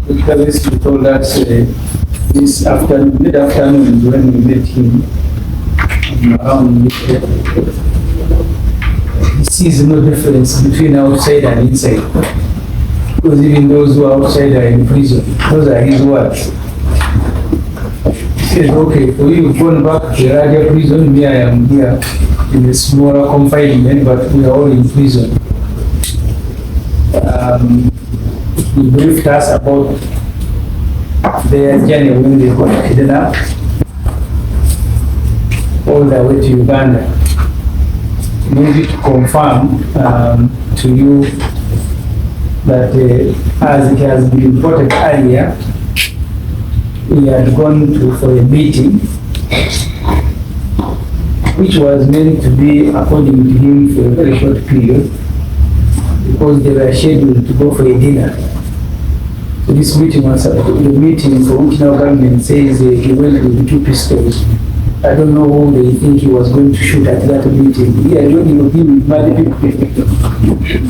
Besigye told us this afternoon, mid-afternoon, when we met him around midday, he sees no difference between outside and inside. Because even those who are outside are in prison. Those are his words. He says, okay, for you, you've gone back to the larger prison, me, I am here in a smaller confinement, but we are all in prison. He briefed us about their journey when they got kidnapped all the way to Uganda. Maybe to confirm to you that as it has been reported earlier, we had gone for a meeting which was meant to be, according to him, for a very short period because they were scheduled to go for a dinner. So this meeting was the meeting for which now government says he went with 2 pistols. I don't know who they think he was going to shoot at that meeting. Yeah, he will give with mad people.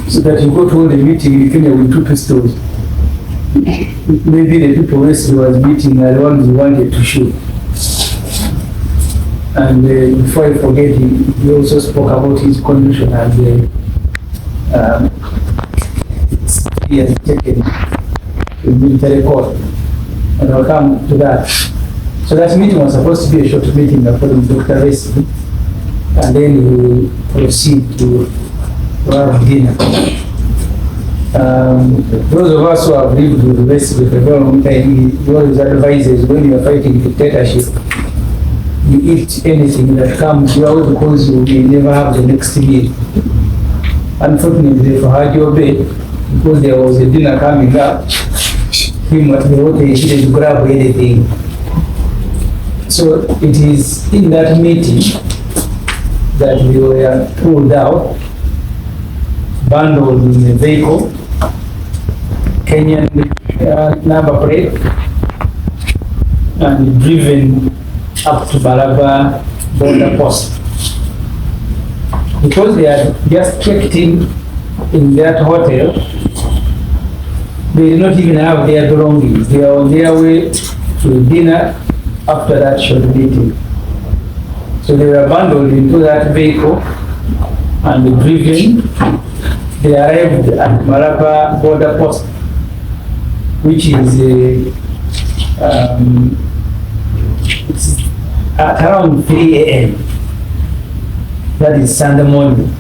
So that you go to all the meeting in Kenya with 2 pistols. Maybe the people Wesley was meeting are the ones who wanted to shoot. And before I forget, he also spoke about his condition as he has taken to military court. And I'll come to that. So that meeting was supposed to be a short meeting according to Dr. Besigye, and then we will proceed to have dinner. Those of us who have lived with Besigye for a very long time, he always advises when you are fighting dictatorship, you eat anything that comes your way because you may never have the next meal. Unfortunately for Banjudde, because there was a dinner coming up, him at the hotel, he didn't grab anything. So it is in that meeting that we were pulled out, bundled in a vehicle, Kenyan number plate, and driven up to Balaza border post. Because they had just checked in that hotel, they did not even have their belongings. They are on their way to dinner after that short meeting. So they were bundled into that vehicle and driven. They arrived at Balaza border post, which is at around 3 a.m. That is Sunday morning,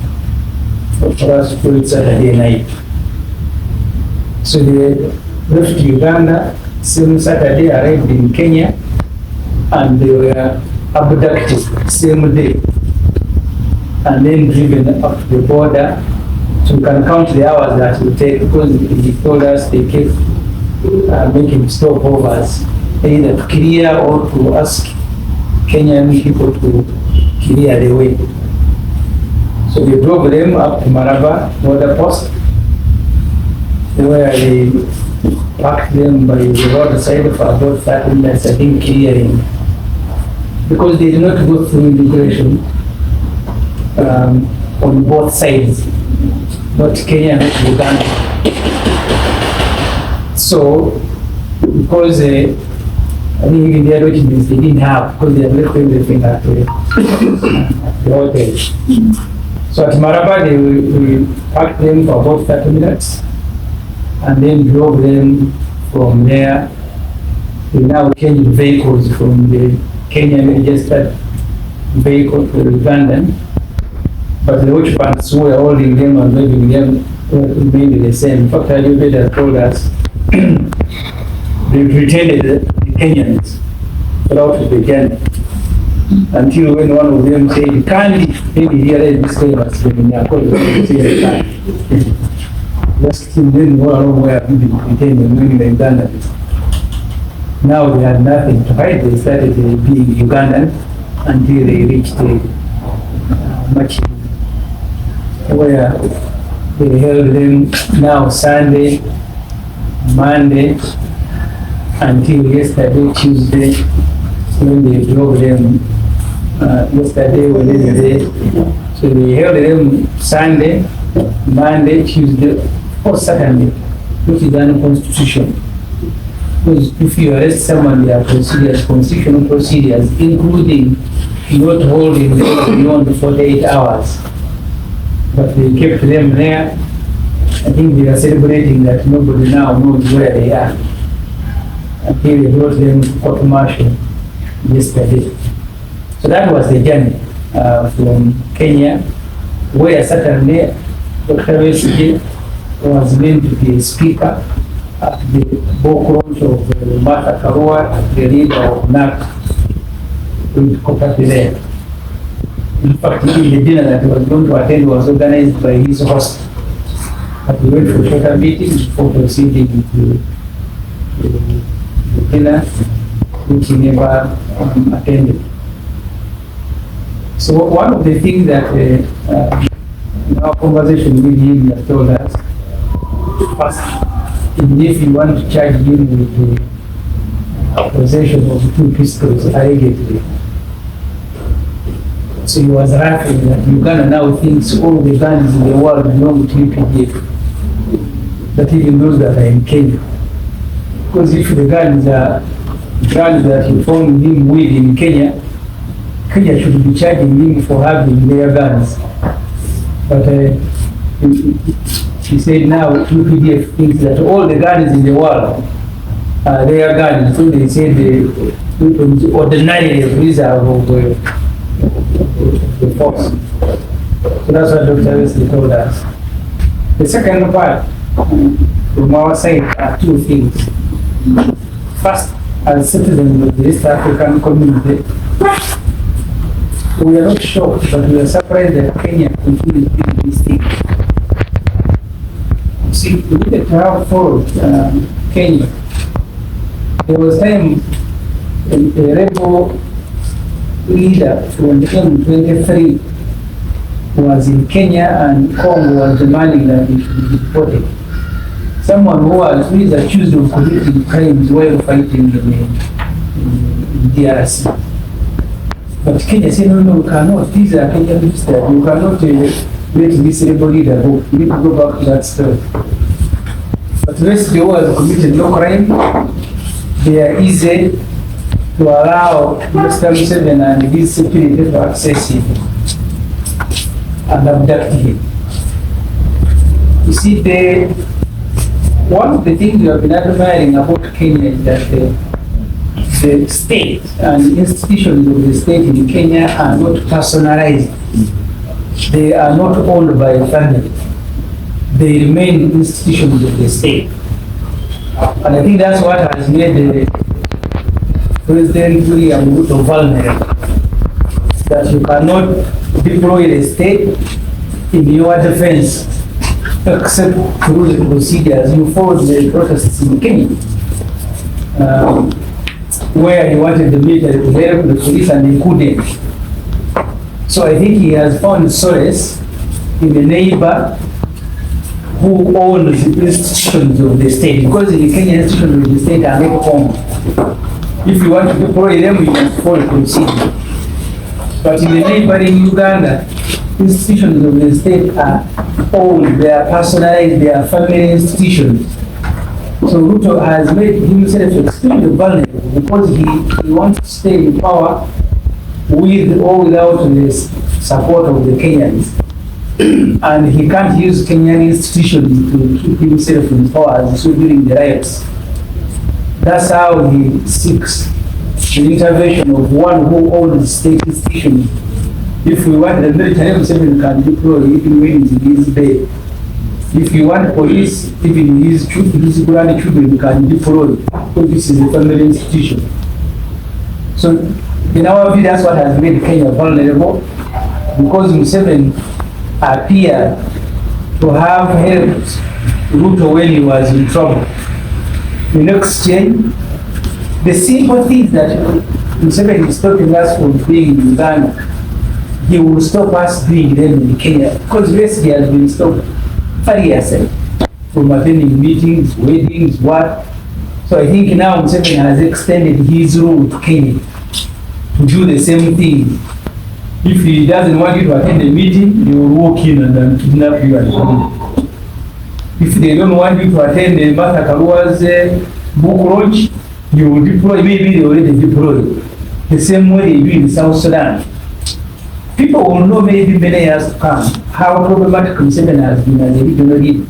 for us to call it Saturday night. So they left Uganda, same Saturday arrived in Kenya, and they were abducted same day, and then driven up to the border. So we can count the hours that it will take, because he told us they kept making stopovers, either to clear or to ask Kenyan people to clear the way. So we drove them up to Balaza border post, where they parked them by the roadside for about 30 minutes, I think, clearing. Because they did not go through immigration on both sides, not Kenya, not Uganda. So, because I think even their documents they didn't have, because they had left everything at the hotel. So at Balaza, we parked them for about 30 minutes and then drove them from there. We now changed vehicles from the Kenyan registered vehicle to the Ugandan, but the occupants who were holding them and driving them remained the same. In fact, Banjudde told us they pretended the Kenyans throughout the journey, until when one of them said, "Candy," maybe he realized this guy was living there. Just then go along where people pretending when they Uganda. Now they had nothing to hide. They started being Ugandan until they reached much where they held them now Sunday, Monday, until yesterday, Tuesday, when they drove them. Yesterday, Wednesday, so they held them Sunday, Monday, Tuesday, or Saturday, which is unconstitutional. Because if you arrest someone, there are procedures, constitutional procedures, including not holding them beyond 48 hours. But they kept them there. I think they are celebrating that nobody now knows where they are. Until they brought them to court martial yesterday. So that was the journey from Kenya, where certainly Dr. Besigye was meant to be a speaker at the book launch of Martha Karua, the leader of NAC, with Kokati there. In fact, even the dinner that he was going to attend was organized by his host. But we went for shorter meetings before proceeding to the dinner, which he never attended. So one of the things that in our conversation with him, he has told us, first, even if you want to charge him with the possession of 2 pistols, allegedly. So he was laughing that Uganda now thinks all the guns in the world belong to UPDF, that even those that are in Kenya. Because if the guns are guns that you found him with in Kenya, Kenya should be charging him for having their guns. But she said now UPDF thinks that all the guns in the world are their guns. So they said the ordinary reserve of the force. So that's what Dr. Wesley told us. The second part from our side are 2 things. First, as citizens of the East African community, we are not shocked, but we are surprised that Kenya continues doing this thing. See, look at how followed Kenya. There was time a rebel leader from the M23 was in Kenya and Congo was demanding that he should be deported. Someone who is accused of committing crimes while fighting in DRC. But Kenya said, no, we cannot. These are Kenya ministers. You cannot let this rebel leader go. We need to go back to that story. But Besigye was committed no crime. They are easy to allow Mr. Museveni and his security to access him and abduct him. You see, one of the things we have been admiring about Kenya is that the state and institutions of the state in Kenya are not personalized. They are not owned by a family. They remain institutions of the state. And I think that's what has made the President William Ruto vulnerable. That you cannot deploy the state in your defense except through the procedures. You followed the protests in Kenya, where he wanted the military to help the police and they couldn't. So I think he has found solace in a neighbor who owns the institutions of the state, because the Kenyan institutions of the state are not owned. If you want to deploy them, you must follow procedure. But in the neighboring Uganda, institutions of the state are owned, they are personalized, they are family institutions. So Ruto has made himself extremely vulnerable because he wants to stay in power with or without the support of the Kenyans. And he can't use Kenyan institutions to keep himself in power as so during the riots. That's how he seeks the intervention of one who owns state institutions. If we want the military, Museveni can deploy even when he's in his bed. If you want police, even his grandchildren can deploy, because this is a family institution. So in our view, that's what has made Kenya vulnerable, because Museveni appeared to have helped Ruto when he was in trouble. In exchange, the simple things that Museveni is stopping us from doing in Uganda, he will stop us doing them in Kenya, because Besigye has been stopped 5 years from attending meetings, weddings, what. So I think now Museveni has extended his rule to Kenya to do the same thing. If he doesn't want you to attend a meeting, he will walk in and then kidnap you and come in. If they don't want you to attend the Martha Karua's book launch, you will deploy, maybe they already deployed. The same way they do in South Sudan. People will know maybe many years to come how problematic Museveni has been as a regional leader.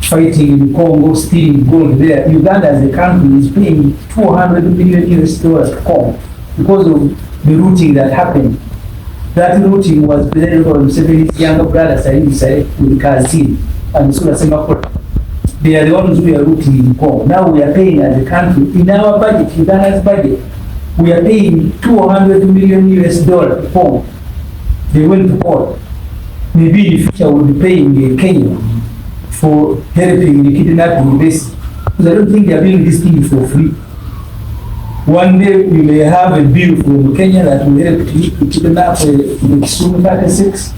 Fighting in Congo, stealing gold there. Uganda as a country is paying $200 million to Congo because of the looting that happened. That looting was presented by Museveni's younger brother, Said with Kazim and Sula Semakota. They are the ones who are looting in Congo. Now we are paying as a country, in our budget, Uganda's budget, we are paying $200 million for Congo. They went to court. Maybe in the future we'll be paying Kenya for helping the kidnapping base. Because I don't think they are doing this thing for free. One day we may have a bill from Kenya that will help you to kidnap Kisumu 36.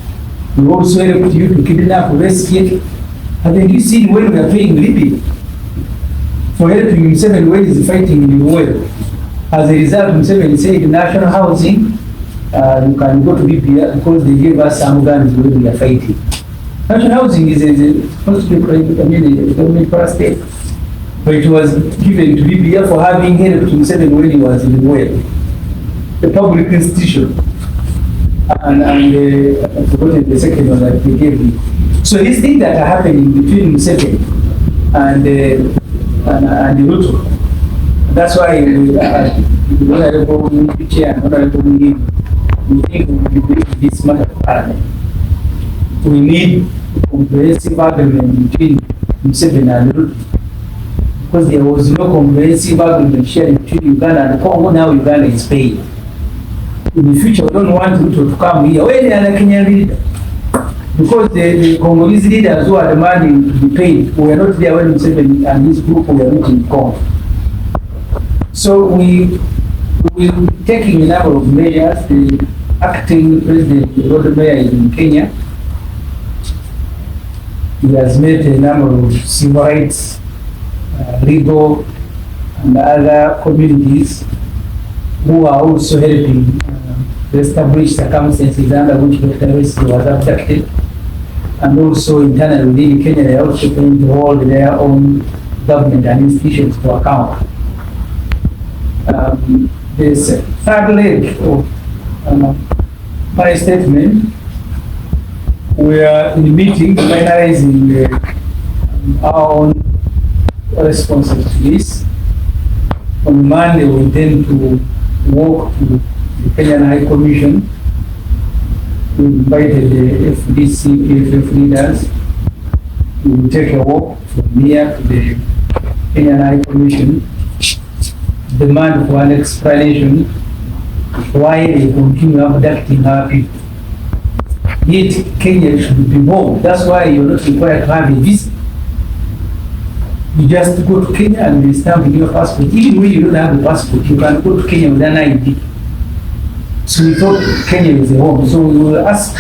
We also help you to kidnap Besigye. And then you see when we are paying Libya for helping Museveni when he's fighting in the world. As a result, Museveni said national housing, you can go to Libya because they gave us some guns when we are fighting. National housing is supposed to be private, a government state. But it was given to Libya for having helped Museveni when he was in the world. The public institution. And I forgot the second one that they gave me. So these things that are happening between Museveni and Ruto, that's why we think this matter of parliament. We need comprehensive agreement between Museveni and Ruto. Because there was no comprehensive agreement sharing between Uganda and Congo, now Uganda is paying. In the future, we don't want Ruto to come here. Where they are the Kenyan leader? Because the Congolese leaders who are demanding to be paid, we are not there when Museveni and his group were not in Congo. So we will be taking a number of measures. The acting president, the road mayor in Kenya, he has made a number of civil rights, legal and other communities who are also helping to establish circumstances under which Dr. Besigye was abducted. And also internally within Kenya, they are also trying to hold their own government and institutions to account. This third leg of my statement, we are in the meeting finalizing our own responses to this. On Monday, we intend to walk to the Kenyan High Commission. We invited the FDC, PFF leaders. We will take a walk from here to the Kenyan High Commission, demand for an explanation why they continue abducting our people. Yet Kenya should be involved. That's why you're not required to have a visa. You just go to Kenya and they stamp your passport. Even when you don't have a passport, you can go to Kenya with an ID. So we thought Kenya is a home. So we will ask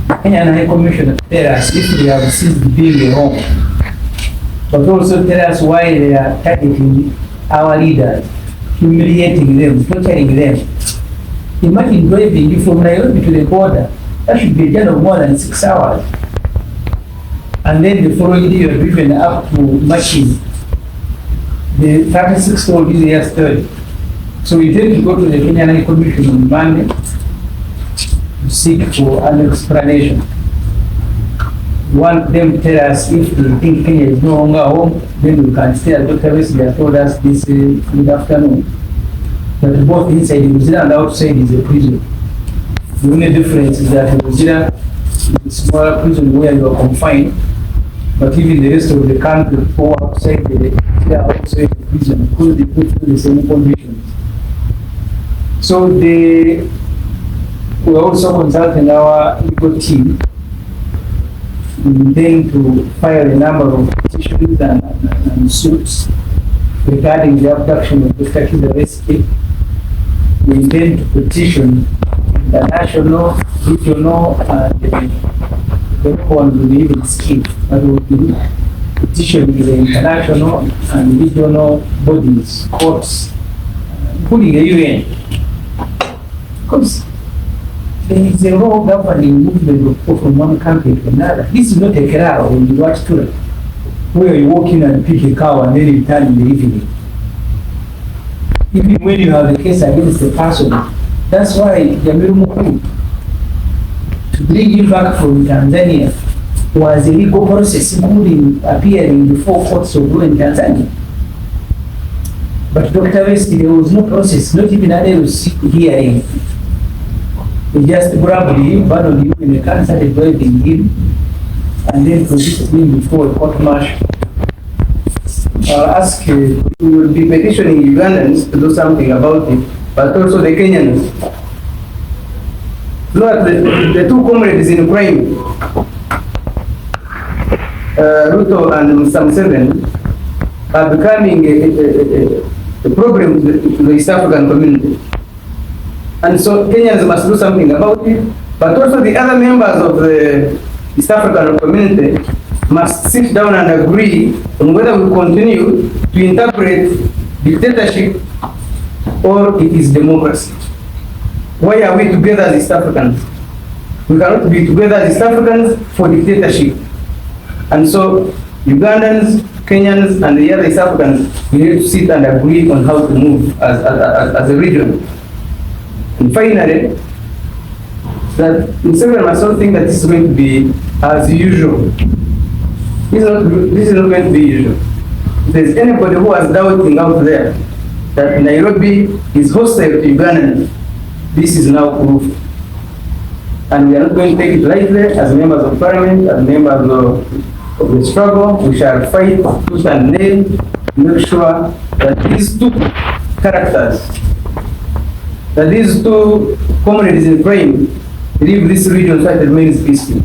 Kenyan High Commission to tell us if they have ceased being a home. But also tell us why they are targeting our leaders, humiliating them, torturing them. Imagine driving you from Nairobi to the border. That should be a journey of more than 6 hours. And then the following day you are driven up to Machin. The 36 told you they are story. So we intend to go to the Kenyan High Commission on Monday to seek for an explanation. We want them to tell us if they think Kenya is no longer home, then we can stay at Dr. Besigye told us this good afternoon. That both inside New Zealand and outside is a prison. The only difference is that New Zealand is a smaller prison where you are confined, but even the rest of the country or outside the prison because they put through the same conditions. So we are also consulting our legal team. We intend to file a number of petitions and suits regarding the abduction of Dr. Besigye. We intend to petition the national, regional, and the one will be even scheme. That will be petitioning the international and regional bodies, courts, including the UN. Because there is a law governing movement of people from one country to another. This is not a crowd when you watch tour. where you walk in and pick a cow and then you return in the evening. Even when you have a case against the person, that's why Yamiru to bring him back from Tanzania was a legal process, including appearing before courts of law in Tanzania. But Dr. West, there was no process, not even a hearing. They just grabbed him, abandoned him in the car, started driving him, and then produced him before a court martial. I'll ask you, we will be petitioning Ugandans to do something about it, but also the Kenyans. Look, the two comrades in crime, Ruto and Mr. Museveni, are becoming a problem to the East African community. And so Kenyans must do something about it, but also the other members of the East African community must sit down and agree on whether we continue to interpret dictatorship or it is democracy. Why are we together as East Africans? We cannot be together as East Africans for dictatorship. And so Ugandans, Kenyans, and the other East Africans, we need to sit and agree on how to move as a region. And finally, that Museveni must not think that this is going to be as usual. This is not going to be usual. If there's anybody who is doubting out there that Nairobi is hostile to Uganda, this is now proof. And we are not going to take it lightly as members of parliament, as members of the struggle. We shall fight tooth and nail to make sure that these two characters, that these two comrades in crime, leave this region so that it remains peaceful.